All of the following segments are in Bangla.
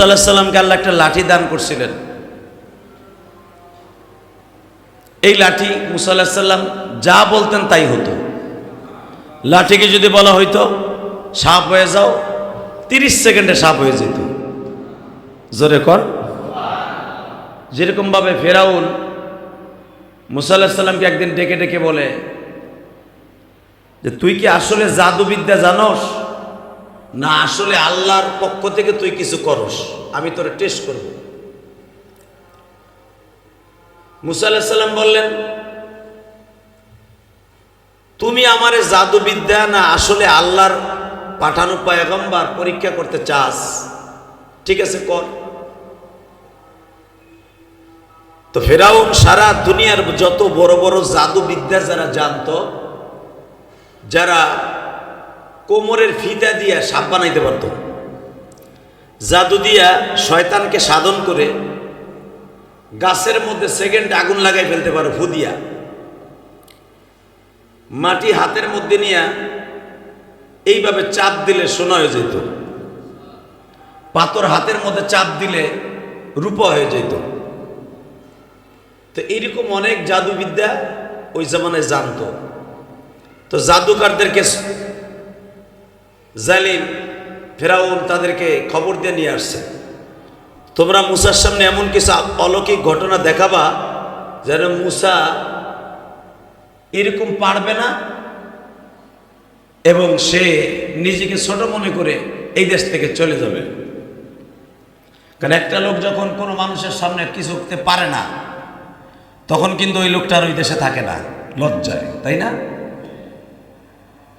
আলাইহিস সালামকে আল্লাহ একটা লাঠি দান করছিলেন। এই লাঠি মুসা আলাইহিস সালাম যা বলতেন তাই হতো। লাঠিকে যদি বলা হইতো সাপ হয়ে যাও, 30 সেকেন্ডে সাপ হয়ে যেত। জোরে কর। যেরকম ভাবে ফেরাউন মুসা আলাইহিস সালামকে একদিন ডেকে ডেকে বলে যে তুই কি আসলে জাদুবিদ্যা জানোস, না আসলে আল্লাহর পক্ষ থেকে তুই কিছু করস, আমি তোরে টেস্ট করব। মুসা আলাইহিস সালাম বললেন, তুমি আমারে জাদুবিদ্যা না আসলে আল্লাহর পাঠানো পয়গম্বর পরীক্ষা করতে চাস? ঠিক আছে, কর। তো ফেরাউন সারা দুনিয়ার যত বড় বড় জাদুবিদ্যা যারা জানতো, যারা কোমরের ফিতা দিয়া সাপ বানাইতে পারত, জাদু দিয়া শয়তানকে সাধন করে গাছের মধ্যে সেকেন্ডে আগুন লাগাই ফেলতে পারো ফু দিয়া, মাটি হাতের মধ্যে নিয়ে এইভাবে চাপ দিলে সোনা হয়ে যেত, পাথর হাতের মধ্যে চাপ দিলে রূপা হয়ে যেত। তো এইরকম অনেক জাদুবিদ্যা ওই জামানায় জানতো। তো জাদুকারদেরকে জালিম ফেরাউন তাদেরকে খবর দিয়ে নিয়ে আসছে, তোমরা মুসার সামনে এমন কিছু অলৌকিক ঘটনা দেখাবা যেন মুসা এরকম পারবে না এবং সে নিজেকে ছোট মনে করে এই দেশ থেকে চলে যাবে। কারণ একটা লোক যখন কোনো মানুষের সামনে কিছু করতে পারে না, তখন কিন্তু ওই লোকটার ওই দেশে থাকে না, লজ্জায়, তাই না?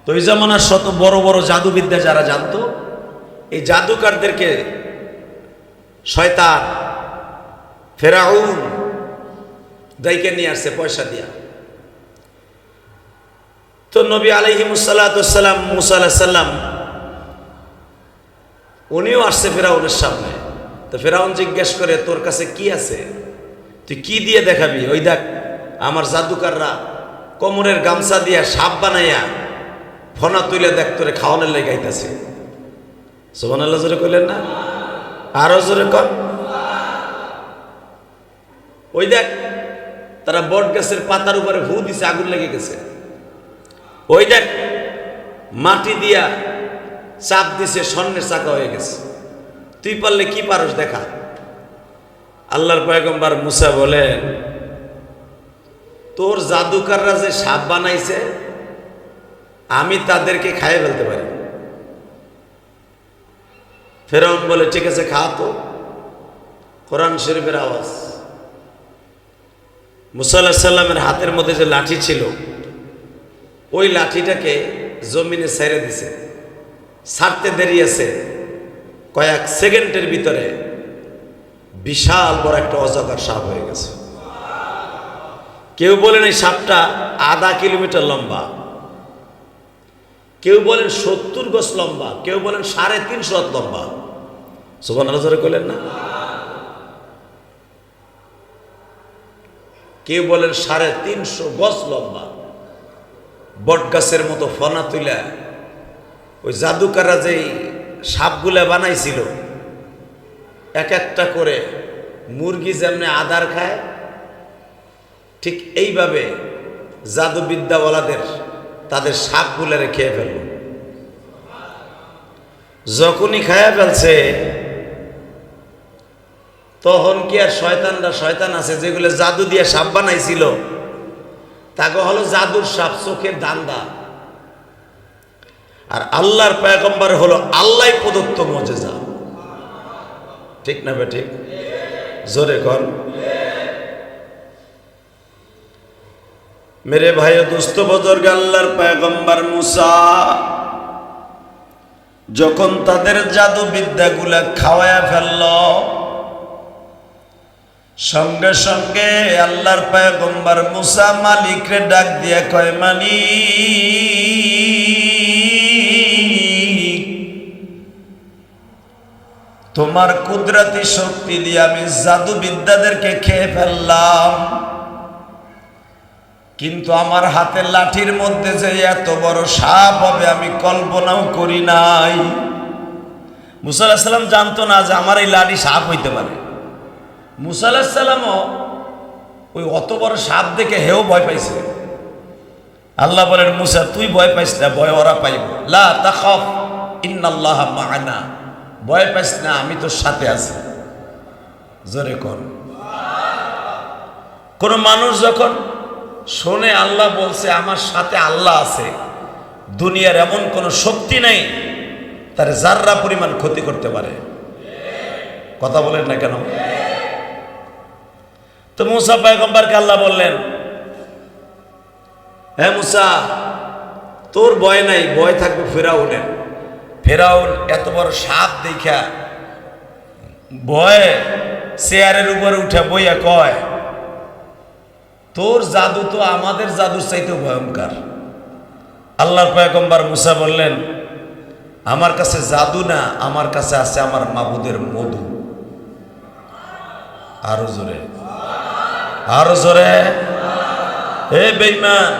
তো ওই জামানার শত বড় বড় জাদুবিদ্যা যারা জানতো, এই জাদুকারদেরকে শয়তান ফেরাউন দাইকে নিয়ে আসছে পয়সা দিয়া। তো নবী আলাইহিমুসসালাম মুসা আলাইহিস সালাম উনিও আসছে ফেরাউনের সামনে। তো ফেরাউন জিজ্ঞেস করে, তোর কাছে কি আছে, তুই কি দিয়ে দেখাবি? ওই দেখ আমার জাদুকাররা কোমরের গামছা দিয়া সাপ বানাইয়া ফনা তুলে দেখ তোরে খাওয়ানোর লেগে গাইতেছে। সুবহানাল্লাহ জোরে কইলেন না? আরো জোরে কর। ওই দেখ তারা বট গাছের পাতার উপরে ভু দিছে, আগুন লেগে গেছে। ওই দেখ মাটি দিয়া চাপ দিছে, স্বর্ণের চাকা হয়ে গেছে। তুই পারলে কি পারস দেখা। আল্লাহর পয়গম্বর মুসা বলেন, তোর জাদুকাররা যে সাপ বানাইছে আমি তাদেরকে খাইয়ে ফেলতে পারি। ফেরাউন বলে, ঠিক আছে খা। তো কোরআন শরীফের আওয়াজ। মুসা আলাইহিস সালামের হাতের মধ্যে যে লাঠি ছিল, ওই লাঠিটাকে জমিনে ছেড়ে দিছে। ছাড়তে দেরি আছে, কয়েক সেকেন্ডের ভিতরে বিশাল বড় একটা অজগর সাপ হয়ে গেছে। কেউ বলেন এই সাপটা আধা কিলোমিটার লম্বা, কেউ বলেন 70 গজ লম্বা, কেউ বলেন 350 হাত লম্বা। সুবহানাল্লাহ জোরে কইলেন না? কেউ বলেন 350 গজ লম্বা। বট গাছের মতো ফনা তুলা ওই জাদুকাররা যেই সাপগুলা বানাইছিল, এক একটা করে মুরগি যেমনি আদার খায়, ঠিক এইভাবে জাদুবিদ্যাওয়ালাদের তাদের সাপগুলারে খেয়ে ফেলল। যখনই খায়া ফেলছে তখন কি আর শয়তানরা শয়তান আছে যেগুলো জাদু দিয়ে সাপ বানাইছিল, তাকে হলো জাদুর সাপ, চোখের ধান্দা। আর আল্লাহর পয়গম্বর হলো আল্লাহ প্রদত্ত মুজিজা। ঠিক না বে ঠিক? জোরে কর। মেরে ভাই দোস্ত বুজুর্গ, আল্লাহর পয়গম্বর মুসা যখন তাদের জাদু বিদ্যাগুলা খাওয়ায়া ফেলল, সঙ্গে সঙ্গে আল্লাহর পয়গম্বর মুসা মালিকরে ডাক দিয়া কয়, মালিক, তোমার কুদরতি শক্তি দিয়ে আমি জাদু বিদ্যাদেরকে খেয়ে ফেললাম, কিন্তু আমার হাতের লাঠির মধ্যে যে এত বড় সাপ হবে আমি কল্পনাও করি নাই। মুসা আলাইহিস সালাম জানতো না যে আমার এই লাঠি সাপ হইতে পারে। মুসা আলাইহিস সালামও ওই অত বড় সাপ দেখে হেও ভয় পাইছে। আল্লাহ বলেন, মুসা তুই ভয় পাইস না, ভয় ওরা পাইব। লা তাখাফ ইন্নাল্লাহা মা'ানা, ভয় পাইস না, আমি তোর সাথে আছি। জোরে কোন। কোন মানুষ যখন শোনে আল্লাহ বলছে আমার সাথে আল্লাহ আছে, দুনিয়ার এমন কোন শক্তি নেই তার জাররা পরিমাণ ক্ষতি করতে পারে। কথা বলেন না কেন? তো মুসা পয়গম্বরকে আল্লাহ বললেন, হ্যাঁ মুসা, তোর ভয় নাই, ভয় থাকবে ফেরাউনের। ফেরাউন এত বড় সাপ দেখা ভয়ে চেয়ারের উপরে উঠে বইয়া কয়, তোর জাদু তো আমাদের জাদুর চাইতেও ভয়ঙ্কর। আল্লাহর পয়গম্বর মুসা বললেন, আমার কাছে জাদু না, আমার কাছে আছে আমার মাবুদের মধু। আরো জোরে, আরো জোরে। হে বেঈমান,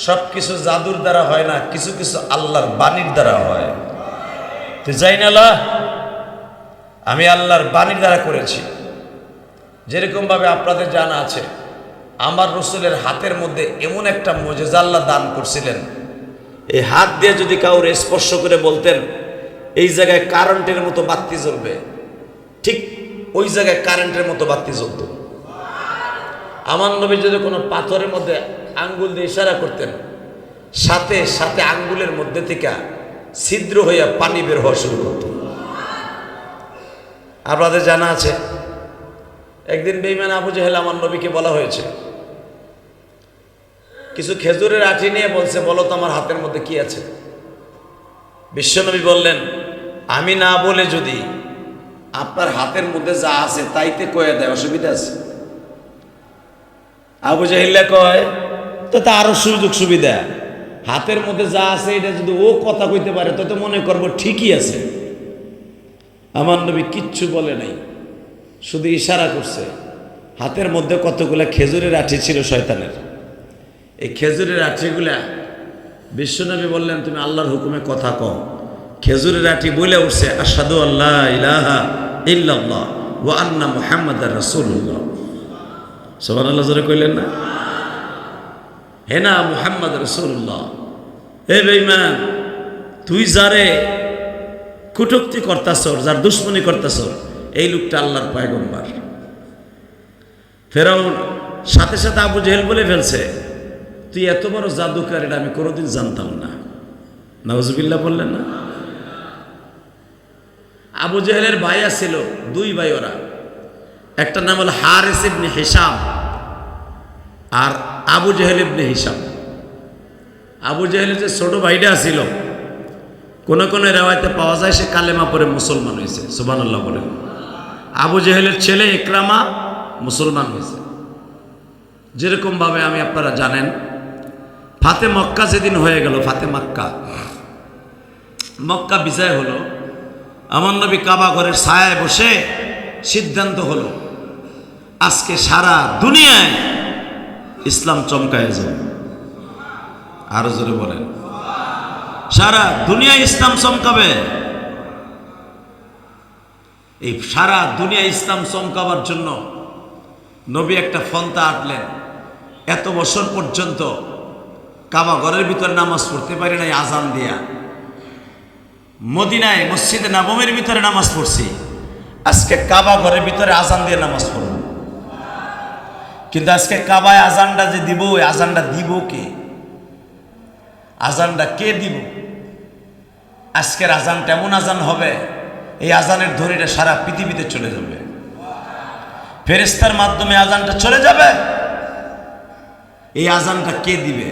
সবকিছু জাদুর দ্বারা হয় না, কিছু কিছু আল্লাহর বাণীর দ্বারা হয়। তুই যাই না, আমি আল্লাহর বাণীর দ্বারা করেছি। যেরকম ভাবে আপনাদের জানা আছে, আমার রসুলের হাতের মধ্যে এমন একটা মুজিজা আল্লাহ দান করছিলেন, এই হাত দিয়ে যদি কাউরে স্পর্শ করে বলতেন এই জায়গায় কারেন্টের মতো বাতি জ্বলবে, ঠিক ওই জায়গায় কারেন্টের মতো বাতি জ্বলত। আমার নবী যদি কোনো পাথরের মধ্যে আঙ্গুল দিয়ে ইশারা করতেন, সাথে সাথে আঙ্গুলের মধ্যে থেকে ছিদ্র হইয়া পানি বের হওয়া শুরু করত। আপনাদের জানা আছে, একদিন বেঈমান আবু জেহেল আমার নবীকে বলা হয়েছে, কিছু খেজুরের আঠি নিয়ে বলছে, বলো তো আমার হাতের মধ্যে কি আছে। বিশ্বনবী বললেন, আমি না বলে যদি আপনার হাতের মধ্যে যা আছে তাইতে কয়ে দেয়, অসুবিধা আছে? আবু জাহিল্লা কয়, তো তা আরো সুযোগ সুবিধা, হাতের মধ্যে যা আছে এটা যদি ও কথা কইতে পারে তো মনে করবো ঠিকই আছে। আমার নবী কিচ্ছু বলে নাই, শুধু ইশারা করছে। হাতের মধ্যে কতগুলা খেজুরের আঠি ছিল শয়তানের। এই খেজুরের আঠিগুলা বিশ্বনবী বললেন, তুমি আল্লাহর হুকুমে কথা কও। খেজুরের আঠি বলে উঠছে, আশহাদু আল্লা ইলাহা ইল্লাল্লাহ ওয়া আন্না মুহাম্মাদার রাসূলুল্লাহ। সুবহানাল্লাহ জোরে কইলেন না? হে না মুহাম্মদ রাসূলুল্লাহ। হে বেঈমান, তুই যারে কুটুক্তি করতাছ, যার দুশ্মনী করতাছ, এই লোকটা আল্লাহর পয়গম্বর। ফেরাউন সাথে সাথে আবু জেহেল বলে ফেলছে, তুই এত বড় জাদুকার, এটা আমি কোনোদিন জানতাম না। নাউজুবিল্লাহ বললেন না? আবু জেহেলের ভাইয়া ছিল, দুই ভাই ওরা, একটা নাম হল হারিস ইবনে হিশাম আর আবু জেহেল ইবনে হিশাম। আবু জেহেলের যে ছোট ভাইটা ছিল, কোন কোন রেওয়ায়তে পাওয়া যায় সে কালেমা পড়ে মুসলমান হয়েছে। সুবহানাল্লাহ বলেন। আবু জেহেলের ছেলে ইকরামা মুসলমান হয়েছে। যেরকম ভাবে আমি আপনারা জানেন, ফাতে মক্কা যেদিন হয়ে গেল, ফাতে মক্কা বিজয় হলো, আমার নবী কাবা ঘরের ছায়ায় বসে সিদ্ধান্ত হলো, আজকে সারা দুনিয়ায় ইসলাম চমকায় যাবে। আরো জোরে বলেন, সারা দুনিয়ায় ইসলাম চমকাবে। এই সারা দুনিয়া ইসলাম চমকাবার জন্য নবী একটা ফন্তা আটলেন। এত বছর পর্যন্ত কাবা ঘরের ভিতরে নামাজ পড়তে পারি নাই আজান দিয়া, মদিনায় মসজিদে নববীর ভিতরে নামাজ পড়ছি, আজকে কাবা ঘরের ভিতরে আজান দিয়ে নামাজ পড়ব। কিন্তু আজকে কাবায় আজানটা যে দিব, ওই আজানটা দিব কে? আজানটা কে দিব? আজকের আজানটা এমন আজান হবে, এই আজানের ধ্বনিটা সারা পৃথিবীতে চলে যাবে, ফেরেশতার মাধ্যমে আজানটা চলে যাবে। এই আজানটা কে দিবে?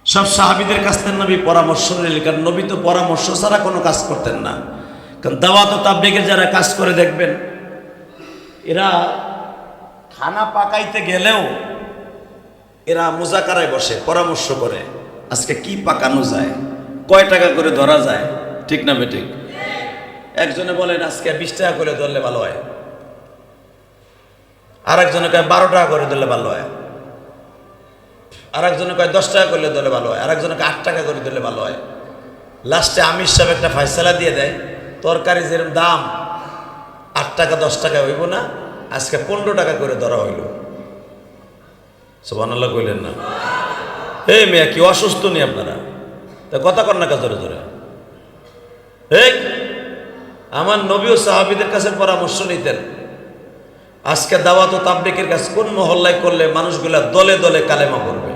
সব সাহাবীদের কাছ থেকে নবী পরামর্শ নিলেন, কারণ নবী তো পরামর্শ ছাড়া কোনো কাজ করতেন না। কারণ দাওয়াত ও তাবলীগের যারা কাজ করে দেখবেন, এরা খানা পাকাইতে গেলেও এরা মুজাকারায় বসে, পরামর্শ করে আজকে কি পাকানো যায়, কয় টাকা করে ধরা যায়, ঠিক না বেঠিক? একজনে বলেন আজকে 20 টাকা করে ধরলে ভালো হয়, আর একজনে কয় 12 টাকা করে ধরলে ভালো হয়, আর একজনে কয় 10 টাকা করলে ধরলে ভালো হয়, আর একজনে কয় 8 টাকা করে ধরলে ভালো হয়। লাস্টে আমির সাহেব একটা ফয়সালা দিয়ে দেয়, তরকারি যেরকম দাম 8 টাকা 10 টাকা হইব না, আজকে 15 টাকা করে ধরা হইল। সুবহানাল্লাহ কইলেন না? এই মেয়া কি অসুস্থ নি আপনারা? তা কথা কর না কা জোরে জোরে? এই আমার নবী ও সাহাবীদের কাছে পরামর্শ নিতেন, আজকে দাওয়াত ও তাবলীগের কাজ কোন মহল্লায় করলে মানুষগুলা দলে দলে কালেমা পড়বে।